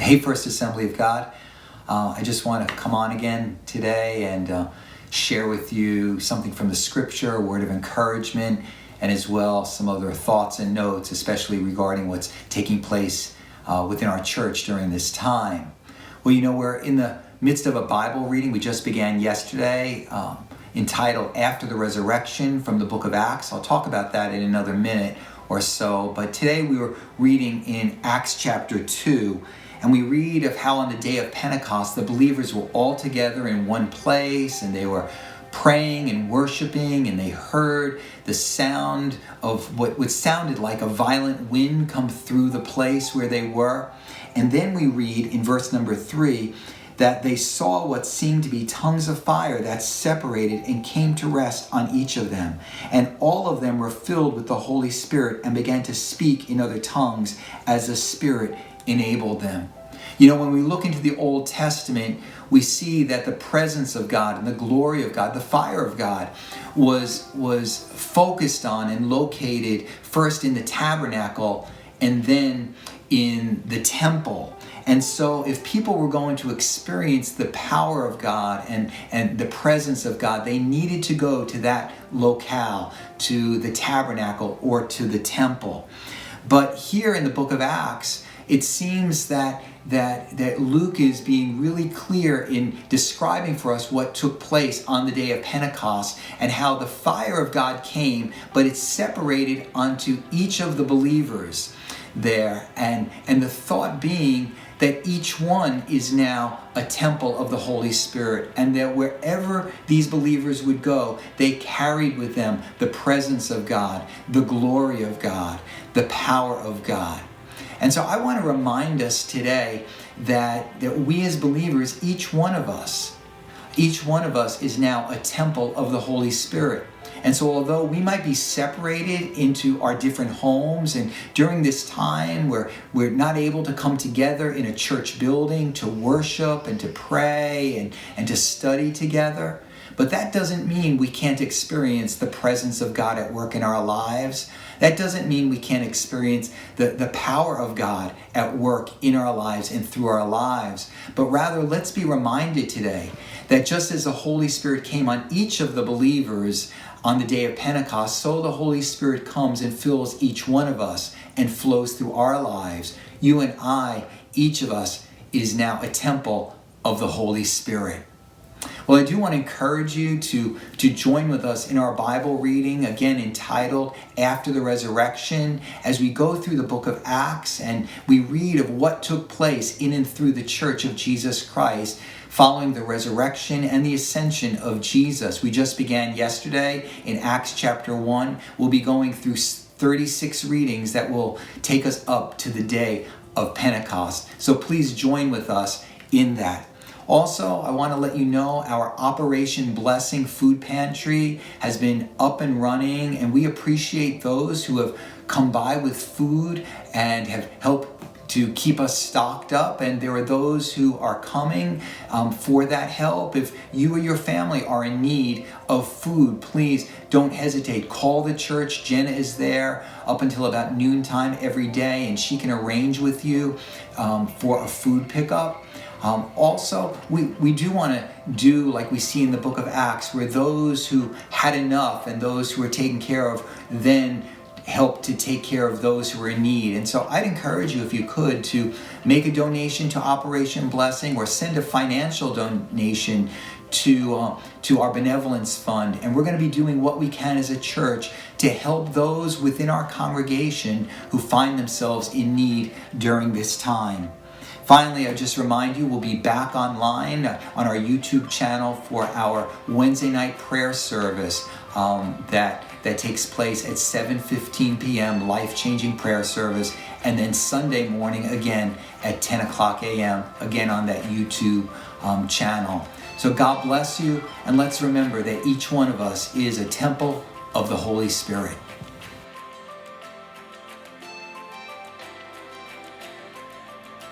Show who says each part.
Speaker 1: Hey, First Assembly of God. I just want to come on again today and share with you something from the scripture, a word of encouragement, and as well some other thoughts and notes, especially regarding what's taking place within our church during this time. Well, you know, we're in the midst of a Bible reading we just began yesterday entitled After the Resurrection from the book of Acts. I'll talk about that in another minute or so, but today we were reading in Acts chapter 2. And we read of how on the day of Pentecost, the believers were all together in one place and they were praying and worshiping, and they heard the sound of what sounded like a violent wind come through the place where they were. And then we read in verse number 3 that they saw what seemed to be tongues of fire that separated and came to rest on each of them. And all of them were filled with the Holy Spirit and began to speak in other tongues as the Spirit enabled them. You know, when we look into the Old Testament, we see that the presence of God and the glory of God, the fire of God, was focused on and located first in the tabernacle and then in the temple. And so if people were going to experience the power of God and the presence of God, they needed to go to that locale, to the tabernacle or to the temple. But here in the book of Acts, it seems that Luke is being really clear in describing for us what took place on the day of Pentecost and how the fire of God came, but it separated onto each of the believers there. And the thought being that each one is now a temple of the Holy Spirit, and that wherever these believers would go, they carried with them the presence of God, the glory of God, the power of God. And so I want to remind us today that we as believers, each one of us is now a temple of the Holy Spirit. And so although we might be separated into our different homes, and during this time where we're not able to come together in a church building to worship and to pray and to study together, but that doesn't mean we can't experience the presence of God at work in our lives. That doesn't mean we can't experience the power of God at work in our lives and through our lives. But rather, let's be reminded today that just as the Holy Spirit came on each of the believers on the day of Pentecost, so the Holy Spirit comes and fills each one of us and flows through our lives. You and I, each of us, is now a temple of the Holy Spirit. Well, I do want to encourage you to join with us in our Bible reading, again entitled After the Resurrection, as we go through the book of Acts and we read of what took place in and through the church of Jesus Christ following the resurrection and the ascension of Jesus. We just began yesterday in Acts chapter 1. We'll be going through 36 readings that will take us up to the day of Pentecost. So please join with us in that. Also, I want to let you know our Operation Blessing Food Pantry has been up and running, and we appreciate those who have come by with food and have helped to keep us stocked up, and there are those who are coming for that help. If you or your family are in need of food, please don't hesitate. Call the church. Jenna is there up until about noontime every day, and she can arrange with you for a food pickup. Also, we do want to do like we see in the book of Acts, where those who had enough and those who were taken care of then help to take care of those who are in need. And so I'd encourage you, if you could, to make a donation to Operation Blessing or send a financial donation to our benevolence fund. And we're going to be doing what we can as a church to help those within our congregation who find themselves in need during this time. Finally, I just remind you, we'll be back online on our YouTube channel for our Wednesday night prayer service that takes place at 7:15 p.m., life-changing prayer service, and then Sunday morning again at 10 o'clock a.m., again on that YouTube channel. So God bless you, and let's remember that each one of us is a temple of the Holy Spirit.